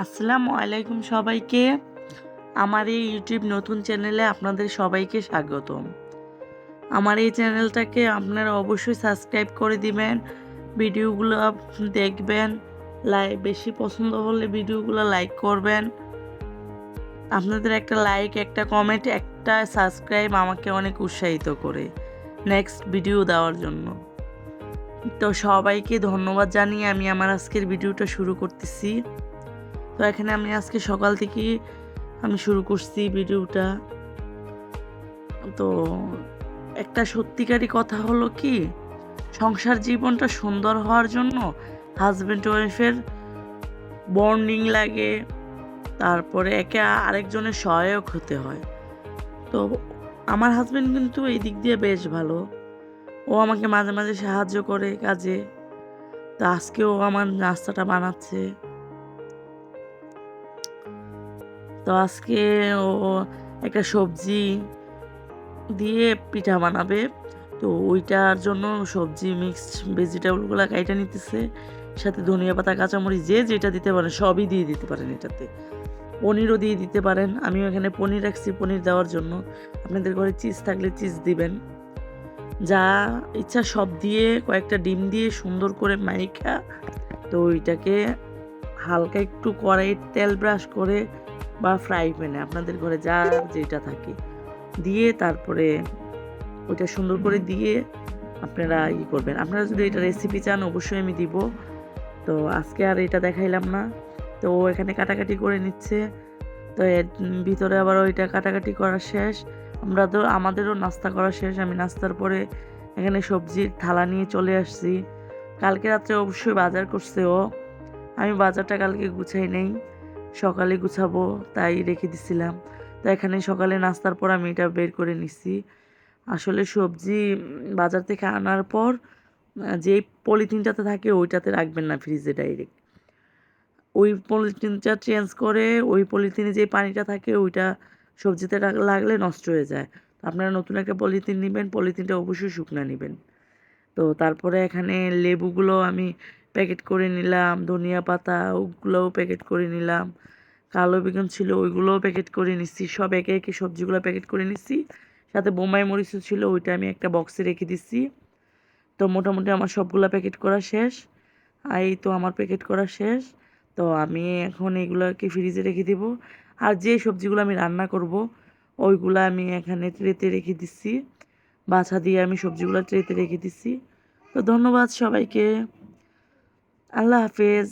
আসসালামু আলাইকুম সবাইকে। আমার এই ইউটিউব নতুন চ্যানেলে আপনাদের সবাইকে স্বাগতম। আমার এই চ্যানেলটাকে আপনারা অবশ্যই সাবস্ক্রাইব করে দিবেন, ভিডিওগুলো দেখবেন, বেশি পছন্দ হলে ভিডিওগুলো লাইক করবেন। আপনাদের একটা লাইক, একটা কমেন্ট, একটা সাবস্ক্রাইব আমাকে অনেক উৎসাহিত করে নেক্সট ভিডিও দেওয়ার জন্য। তো সবাইকে ধন্যবাদ জানিয়ে আমি আমার আজকের ভিডিওটা শুরু করতেছি। তো এখানে আমি আজকে সকাল থেকে আমি শুরু করছি ভিডিওটা। তো একটা সত্যিকারই কথা হলো কি, সংসার জীবনটা সুন্দর হওয়ার জন্য হাজব্যান্ড ওয়াইফের বন্ডিং লাগে, তারপরে একে আরেকজনের সহায়ক হতে হয়। তো আমার হাজব্যান্ড কিন্তু এই দিক দিয়ে বেশ ভালো, ও আমাকে মাঝে মাঝে সাহায্য করে কাজে। তো আজকেও আমার নাস্তাটা বানাচ্ছে। তো আজকে ও একটা সবজি দিয়ে পিঠা বানাবে, তো ওইটার জন্য সবজি মিক্সড ভেজিটেবলগুলো কাইটা নিতেছে, সাথে ধনিয়া পাতা, কাঁচামরিচ, যে যেটা দিতে পারেন সবই দিয়ে দিতে পারেন। এটাতে পনিরও দিয়ে দিতে পারেন। আমিও এখানে পনির রাখছি পনির দেওয়ার জন্য। আপনাদের ঘরে চিজ থাকলে চিজ দিবেন, যা ইচ্ছা সব দিয়ে, কয়েকটা ডিম দিয়ে সুন্দর করে মাইখা, তো ওইটাকে হালকা একটু কড়াইয়ে তেল ব্রাশ করে বা ফ্রাই প্যানে আপনাদের ঘরে যা যেটা থাকে দিয়ে, তারপরে ওইটা সুন্দর করে দিয়ে আপনারা করবেন। আপনারা যদি এটা রেসিপি চান অবশ্যই আমি দিব। তো আজকে আর এটা দেখাইলাম না। তো ও এখানে কাটাকাটি করে নিচ্ছে। তো এর ভিতরে আবার ওইটা কাটাকাটি করা শেষ, আমাদেরও নাস্তা করা শেষ। আমি নাস্তার পরে এখানে সবজির থালা নিয়ে চলে আসছি। কালকে রাত্রে অবশ্যই বাজার করছে ও, আমি বাজারটা কালকে গুছাই নেই, সকালে গুছাবো তাই রেখে দিছিলাম। তো এখানে সকালে নাস্তার পর আমি এটা বের করে নিছি। আসলে সবজি বাজার থেকে আনার পর যে পলিথিনটাতে থাকে ওইটাতে রাখবেন না ফ্রিজে ডাইরেক্ট। ওই পলিথিনটা চেঞ্জ করে ওই পলিথিনে যে পানিটা থাকে ওইটা সবজিতে লাগলে নষ্ট হয়ে যায়। তো আপনারা নতুন একটা পলিথিন নেবেন, পলিথিনটা অবশ্যই শুকনো নেবেন। তো তারপরে এখানে লেবুগুলো আমি প্যাকেট করে নিলাম, ধনিয়া পাতা ওগুলোও প্যাকেট করে নিলাম, কালো বেগুন ছিল ওইগুলোও প্যাকেট করে নিচ্ছি, সব একে একে সবজিগুলো প্যাকেট করে নিচ্ছি। সাথে বোম্বাই মরিচও ছিল, ওইটা আমি একটা বক্সে রেখে দিচ্ছি। তো মোটামুটি আমার সবগুলা প্যাকেট করা শেষ। এই তো আমার প্যাকেট করা শেষ। তো আমি এখন এগুলোকে ফ্রিজে রেখে দিব। আর যে সবজিগুলো আমি রান্না করব ওইগুলো আমি এখানে ট্রেতে রেখে দিচ্ছি, বাছা দিয়ে আমি সবজিগুলো ট্রেতে রেখে দিচ্ছি। তো ধন্যবাদ সবাইকে, আল্লাহ হাফেজ।